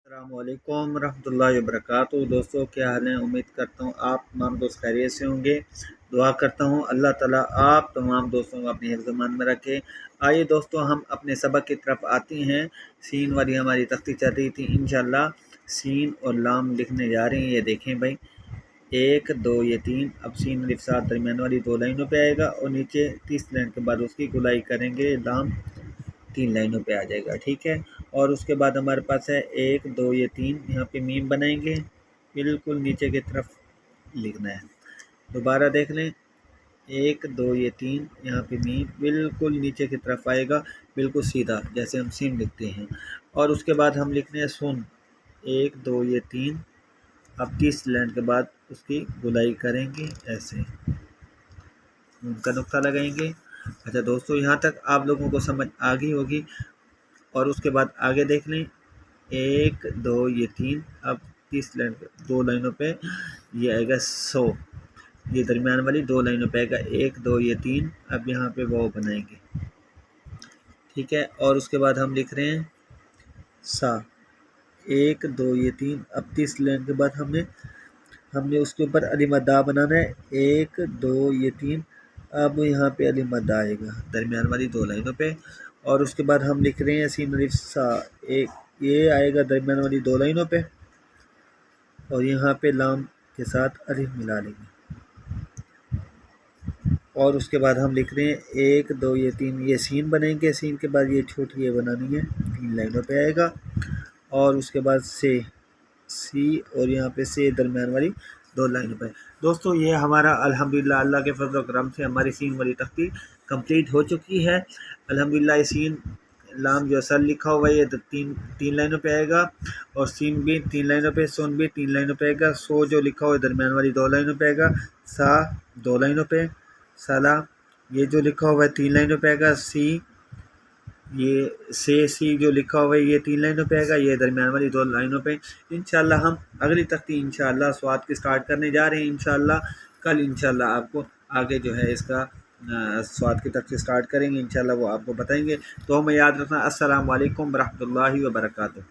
अस्सलाम वालेकुम रहमतुल्लाहि वबरकातुहू। दोस्तों क्या हाल है? उम्मीद करता हूँ आप तमाम दोस्त खैरियत से होंगे। दुआ करता हूँ अल्लाह ताला आप तमाम दोस्तों को अपनी हिफ्ज़-ए-मान में रखे। आइए दोस्तों हम अपने सबक की तरफ आते हैं। सीन वाली हमारी तख्ती चल रही थी, इंशाल्लाह सीन और लाम लिखने जा रहे हैं। ये देखें भाई, 1 2 ये 3। अब सीन अलिफ साथ दरमियान वाली 2 लाइनों पे आएगा और नीचे 30 लाइन के बाद उसकी गुलाई करेंगे, लाम 3 लाइनों पे आ जाएगा, ठीक है। और उसके बाद हमारे पास है 1 2 ये 3, यहाँ पे मीम बनाएंगे, बिल्कुल नीचे की तरफ लिखना है। दोबारा देख लें, 1 2 ये 3, यहाँ पे मीम बिल्कुल नीचे की तरफ आएगा, बिल्कुल सीधा जैसे हम सीन लिखते हैं। और उसके बाद हम लिखने हैं सुन, 1 2 ये 3। अब 30 लाइन के बाद उसकी गुलाई करेंगे, ऐसे उनका नुक्ता लगाएंगे। अच्छा दोस्तों, यहाँ तक आप लोगों को समझ आ गई होगी। और उसके बाद आगे देख लें, 1 2 ये 3। अब 30 लाइन 2 लाइनों पे ये आएगा 100, ये दरमियान वाली 2 लाइनों पे आएगा 1 2 ये 3। अब यहाँ पे वो बनाएंगे, ठीक है। और उसके बाद हम लिख रहे हैं सा, 1 2 ये 3। अब 30 लाइन के बाद हमने उसके ऊपर अली मद्दा बनाना है, 1 2 ये 3। अब यहाँ पे अली मद्दा आएगा दरमियान वाली 2 लाइनों पे। और उसके बाद हम लिख रहे हैं सीन अलिफ सा, एक ये आएगा दरमियान वाली 2 लाइनों पे और यहाँ पे लाम के साथ अलिफ मिला लेंगे। और उसके बाद हम लिख रहे हैं 1 2 ये 3, ये सीन बनेंगे। सीन के बाद ये छोटी ये बनानी है, 3 लाइनों पे आएगा। और उसके बाद से सी, और यहाँ पे से दरमियान वाली 2 लाइनों पे। दोस्तों ये हमारा अल्हम्दुलिल्लाह अल्लाह के फजल करम से हमारी सीन वाली तख्ती कंप्लीट हो चुकी है अल्हम्दुलिल्लाह। ये सीन लाम जो असल लिखा हुआ है ये 3 लाइनों पे आएगा, और सीन भी 3 लाइनों पे, सुन भी 3 लाइनों पे आएगा। सो जो लिखा हुआ है दरमियान वाली 2 लाइनों पे आएगा। सा 2 लाइनों पे। सला ये जो लिखा हुआ है 3 लाइनों पे आएगा। सी ये सी जो लिखा हुआ है ये 3 लाइनों पे आएगा, ये दरमियान वाली 2 लाइनों पे। इंशाल्लाह हम अगली तख्ती इंशाल्लाह स्वाद की स्टार्ट करने जा रहे हैं। इंशाल्लाह कल इंशाल्लाह आपको आगे जो है इसका स्वाद की तख्ती स्टार्ट करेंगे, इंशाल्लाह वो आपको बताएंगे। तो हमें याद रखना। अस्सलाम वालेकुम रहमतुल्लाहि व बरकातुहू।